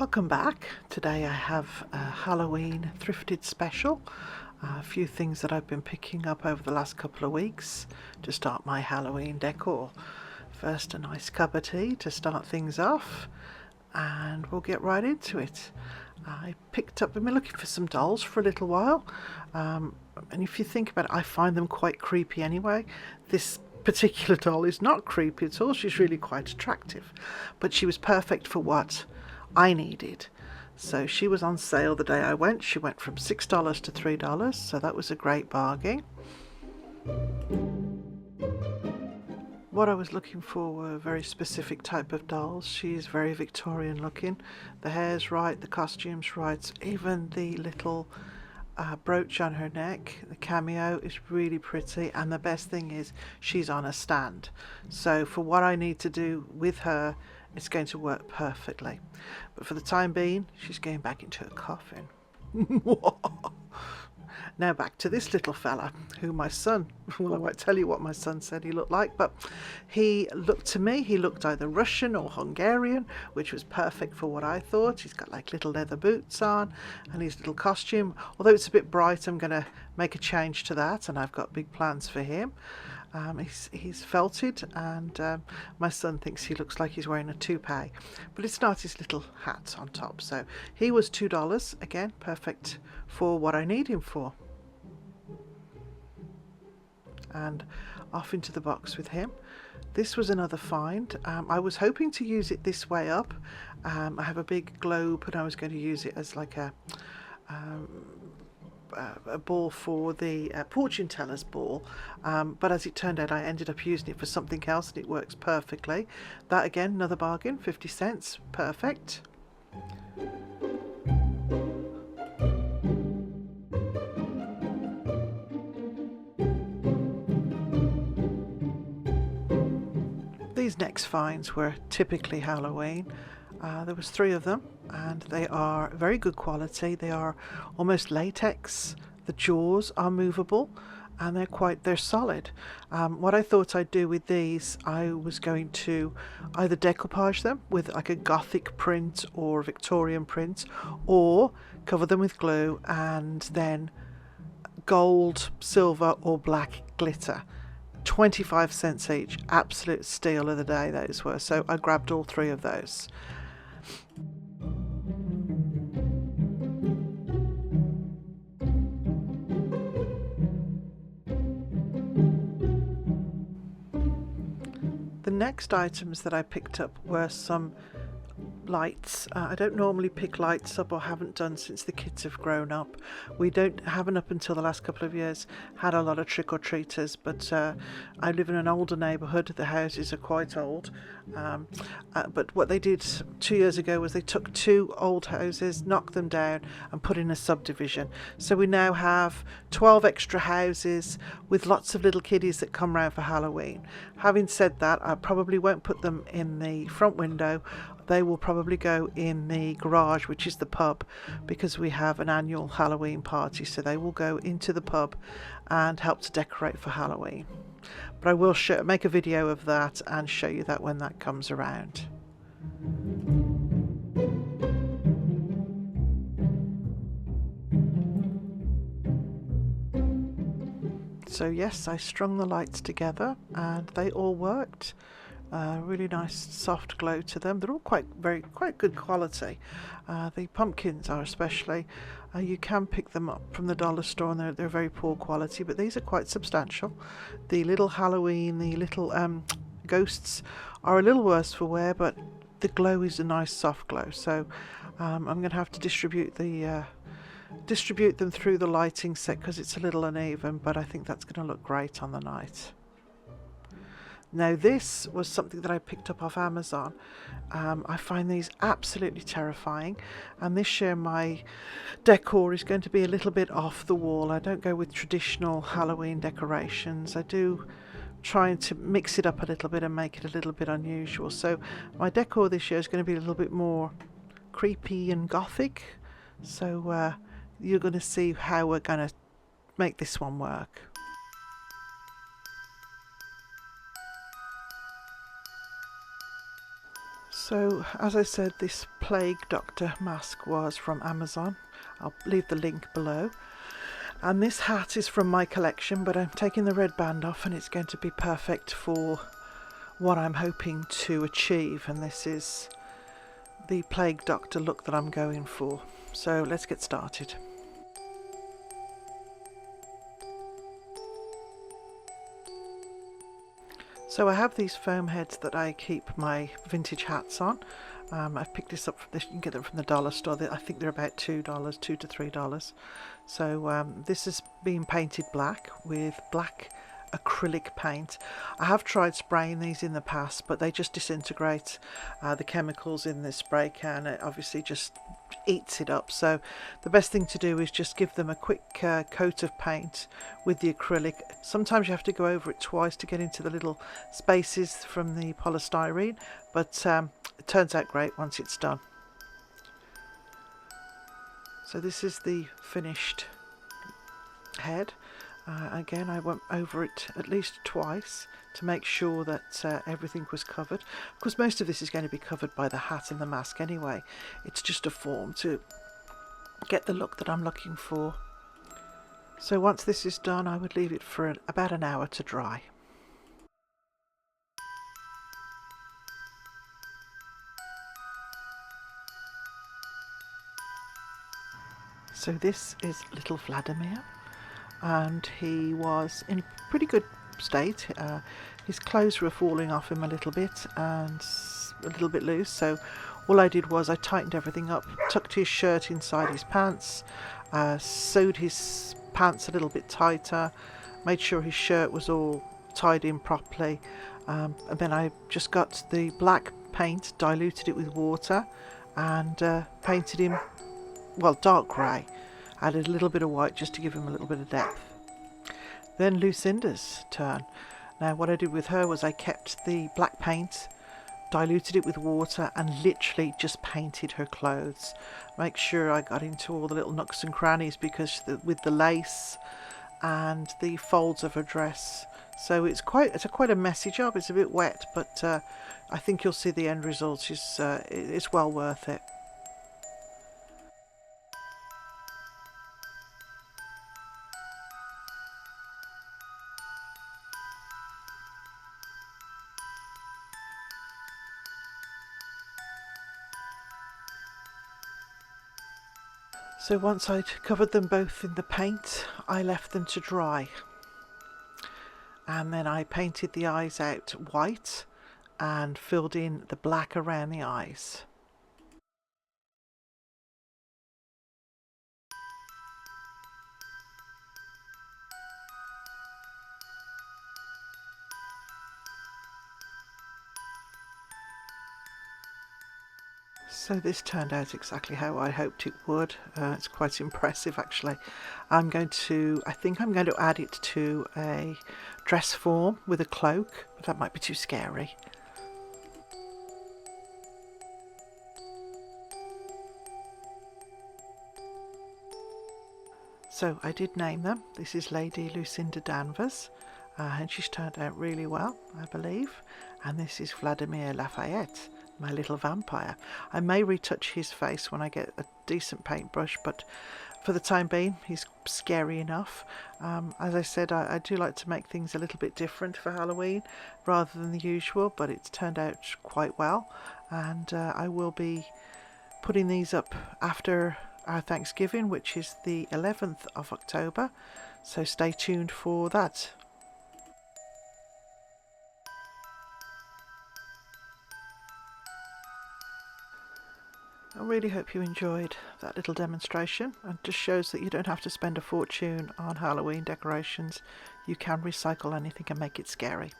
Welcome back. Today I have a Halloween thrifted special. A few things that I've been picking up over the last couple of weeks to start my Halloween decor. First, a nice cup of tea to start things off, and we'll get right into it. I've been looking for some dolls for a little while, and if you think about it, I find them quite creepy anyway. This particular doll is not creepy at all. She's really quite attractive, but she was perfect for what I needed. So she was on sale the day I went. She went from $6 to $3, so that was a great bargain. What I was looking for were a very specific type of dolls. She's very Victorian looking. The hair's right, the costume's right, even the little brooch on her neck, the cameo, is really pretty, and the best thing is she's on a stand. So for what I need to do with her, it's going to work perfectly. But for the time being, she's going back into a coffin. Now back to this little fella, who my son, well, I won't tell you what my son said he looked like, but he looked to me, he looked either Russian or Hungarian, which was perfect for what I thought. He's got like little leather boots on and his little costume. Although it's a bit bright, I'm going to make a change to that, and I've got big plans for him. He's felted, and my son thinks he looks like he's wearing a toupee, but it's not, his little hat on top. So he was $2, again perfect for what I need him for. And off into the box with him. This was another find. I was hoping to use it this way up. I have a big globe, and I was going to use it as like a ball for the fortune teller's ball, but as it turned out I ended up using it for something else, and it works perfectly. That again, another bargain, 50 cents, perfect. These next finds were typically Halloween. There was 3 of them, and they are very good quality. They are almost latex. The jaws are movable, and they're solid. What I thought I'd do with these, I was going to either decoupage them with like a gothic print or Victorian print, or cover them with glue and then gold, silver or black glitter. 25 cents each, absolute steal of the day those were, so I grabbed all 3 of those. The next items that I picked up were some lights. I don't normally pick lights up, or haven't done since the kids have grown up. We haven't up until the last couple of years had a lot of trick-or-treaters, but I live in an older neighbourhood. The houses are quite old, but what they did 2 years ago was they took 2 old houses, knocked them down and put in a subdivision. So we now have 12 extra houses with lots of little kiddies that come round for Halloween. Having said that, I probably won't put them in the front window. They will probably go in the garage, which is the pub, because we have an annual Halloween party, so they will go into the pub and help to decorate for Halloween. But I will make a video of that and show you that when that comes around. So yes, I strung the lights together and they all worked. Really nice soft glow to them. They're all quite good quality. The pumpkins are especially. You can pick them up from the dollar store, and they're very poor quality, but these are quite substantial. The little Halloween, the little ghosts are a little worse for wear, but the glow is a nice soft glow. So I'm going to have to distribute them through the lighting set because it's a little uneven, but I think that's going to look great on the night. Now this was something that I picked up off Amazon. I find these absolutely terrifying, and this year my decor is going to be a little bit off the wall. I don't go with traditional Halloween decorations. I do try to mix it up a little bit and make it a little bit unusual. So my decor this year is going to be a little bit more creepy and gothic. So you're going to see how we're going to make this one work. So, as I said, this Plague Doctor mask was from Amazon. I'll leave the link below. And this hat is from my collection, but I'm taking the red band off and it's going to be perfect for what I'm hoping to achieve. And this is the Plague Doctor look that I'm going for. So let's get started. So I have these foam heads that I keep my vintage hats on. I've picked this up from this. You can get them from the dollar store. I think they're about $2, $2 to $3. So this is being painted black with black acrylic paint. I have tried spraying these in the past, but they just disintegrate. The chemicals in this spray can, it obviously just eats it up. So the best thing to do is just give them a quick coat of paint with the acrylic. Sometimes you have to go over it twice to get into the little spaces from the polystyrene, but it turns out great once it's done. So this is the finished head. Again, I went over it at least twice to make sure that everything was covered. Of course, most of this is going to be covered by the hat and the mask anyway. It's just a form to get the look that I'm looking for. So once this is done, I would leave it for about an hour to dry. So this is little Vladimir, and he was in pretty good state. His clothes were falling off him a little bit and a little bit loose, so all I did was I tightened everything up, tucked his shirt inside his pants, sewed his pants a little bit tighter, made sure his shirt was all tied in properly, and then I just got the black paint, diluted it with water, and painted him, well, dark grey. Added a little bit of white just to give him a little bit of depth. Then Lucinda's turn. Now what I did with her was I kept the black paint, diluted it with water, and literally just painted her clothes. Make sure I got into all the little nooks and crannies, because with the lace and the folds of her dress. So it's quite a messy job. It's a bit wet, but I think you'll see the end result is it's well worth it. So once I'd covered them both in the paint, I left them to dry. And then I painted the eyes out white and filled in the black around the eyes. So this turned out exactly how I hoped it would. It's quite impressive actually. I think I'm going to add it to a dress form with a cloak, but that might be too scary. So I did name them. This is Lady Lucinda Danvers, and she's turned out really well, I believe. And this is Vladimir Lafayette, my little vampire. I may retouch his face when I get a decent paintbrush, but for the time being he's scary enough. As I said, I do like to make things a little bit different for Halloween rather than the usual, but it's turned out quite well, and I will be putting these up after our Thanksgiving, which is the 11th of October, so stay tuned for that. I really hope you enjoyed that little demonstration, and just shows that you don't have to spend a fortune on Halloween decorations. You can recycle anything and make it scary.